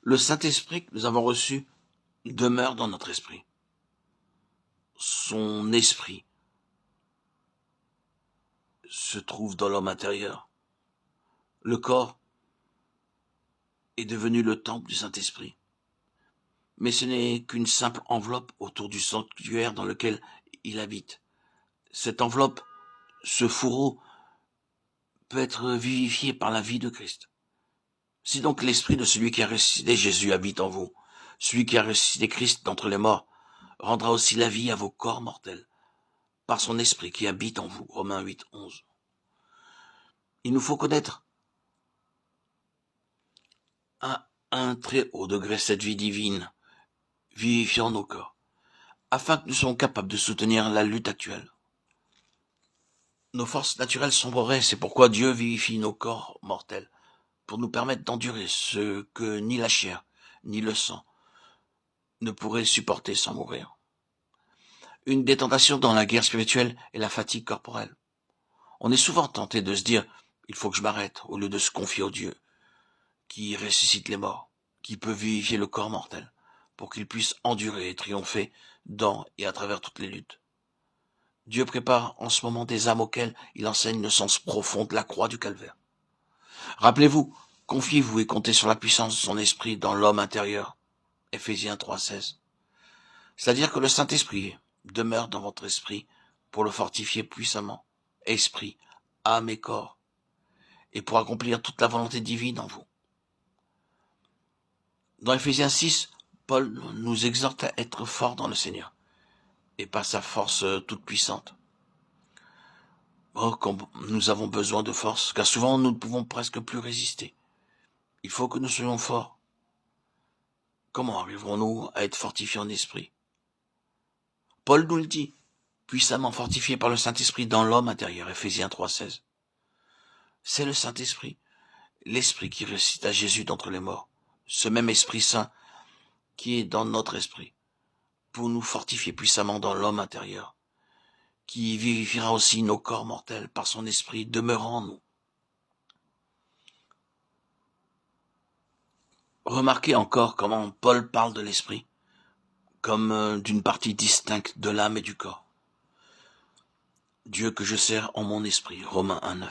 Le Saint-Esprit que nous avons reçu demeure dans notre esprit. Son esprit se trouve dans l'homme intérieur. Le corps est devenu le temple du Saint-Esprit. Mais ce n'est qu'une simple enveloppe autour du sanctuaire dans lequel il habite. Cette enveloppe, ce fourreau, peut être vivifié par la vie de Christ. Si donc l'esprit de celui qui a ressuscité Jésus habite en vous, celui qui a ressuscité Christ d'entre les morts rendra aussi la vie à vos corps mortels, par son esprit qui habite en vous. Romains 8, 11. Il nous faut connaître à un très haut degré cette vie divine, vivifiant nos corps, afin que nous soyons capables de soutenir la lutte actuelle. Nos forces naturelles sombreraient, c'est pourquoi Dieu vivifie nos corps mortels, pour nous permettre d'endurer ce que ni la chair, ni le sang ne pourraient supporter sans mourir. Une des tentations dans la guerre spirituelle est la fatigue corporelle. On est souvent tenté de se dire « il faut que je m'arrête » au lieu de se confier au Dieu qui ressuscite les morts, qui peut vivifier le corps mortel, pour qu'il puisse endurer et triompher dans et à travers toutes les luttes. Dieu prépare en ce moment des âmes auxquelles il enseigne le sens profond de la croix du calvaire. Rappelez-vous, confiez-vous et comptez sur la puissance de son esprit dans l'homme intérieur. Éphésiens 3,16. C'est-à-dire que le Saint-Esprit demeure dans votre esprit pour le fortifier puissamment, esprit, âme et corps, et pour accomplir toute la volonté divine en vous. Dans Éphésiens 6, Paul nous exhorte à être forts dans le Seigneur, et par sa force toute puissante. Oh, comme nous avons besoin de force, car souvent nous ne pouvons presque plus résister. Il faut que nous soyons forts. Comment arriverons-nous à être fortifiés en esprit? Paul nous le dit, puissamment fortifié par le Saint-Esprit dans l'homme intérieur, Éphésiens 3,16. C'est le Saint-Esprit, l'Esprit qui ressuscite à Jésus d'entre les morts, ce même Esprit Saint qui est dans notre esprit, pour nous fortifier puissamment dans l'homme intérieur, qui vivifiera aussi nos corps mortels par son Esprit demeurant en nous. Remarquez encore comment Paul parle de l'Esprit, comme d'une partie distincte de l'âme et du corps. Dieu que je sers en mon esprit, Romains 1,9.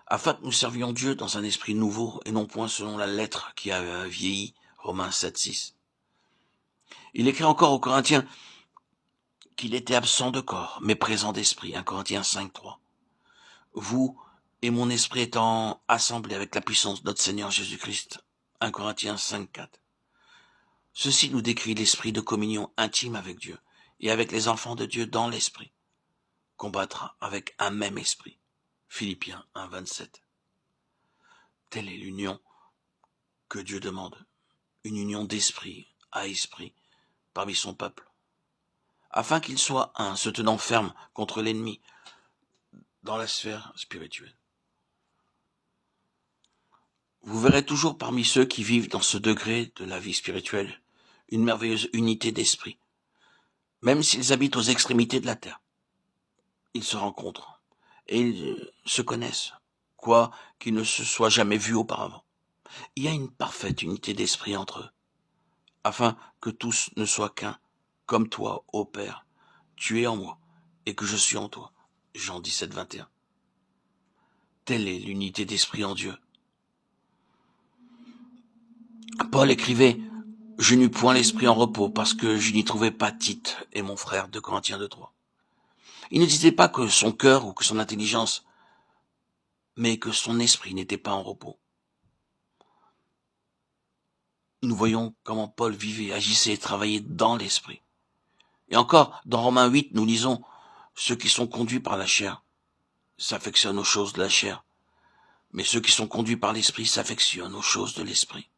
Afin que nous servions Dieu dans un esprit nouveau et non point selon la lettre qui a vieilli, Romains 7,6. Il écrit encore aux Corinthiens qu'il était absent de corps, mais présent d'esprit, 1 Corinthiens 5,3. Vous et mon esprit étant assemblés avec la puissance de notre Seigneur Jésus-Christ, 1 Corinthiens 5,4. Ceci nous décrit l'esprit de communion intime avec Dieu et avec les enfants de Dieu dans l'esprit. Combattre avec un même esprit. Philippiens 1,27. Telle est l'union que Dieu demande, une union d'esprit à esprit parmi son peuple, afin qu'il soit un, se tenant ferme contre l'ennemi dans la sphère spirituelle. Vous verrez toujours parmi ceux qui vivent dans ce degré de la vie spirituelle une merveilleuse unité d'esprit, même s'ils habitent aux extrémités de la terre. Ils se rencontrent et ils se connaissent, quoi qu'ils ne se soient jamais vus auparavant. Il y a une parfaite unité d'esprit entre eux, afin que tous ne soient qu'un, comme toi, ô Père, tu es en moi, et que je suis en toi. Jean 17, 21. Telle est l'unité d'esprit en Dieu. Paul écrivait « Je n'eus point l'esprit en repos, parce que je n'y trouvais pas Tite et mon frère » de Corinthiens 2,3. Il ne disait pas que son cœur ou que son intelligence, mais que son esprit n'était pas en repos. Nous voyons comment Paul vivait, agissait et travaillait dans l'esprit. Et encore, dans Romains 8, nous lisons « Ceux qui sont conduits par la chair s'affectionnent aux choses de la chair, mais ceux qui sont conduits par l'esprit s'affectionnent aux choses de l'esprit. »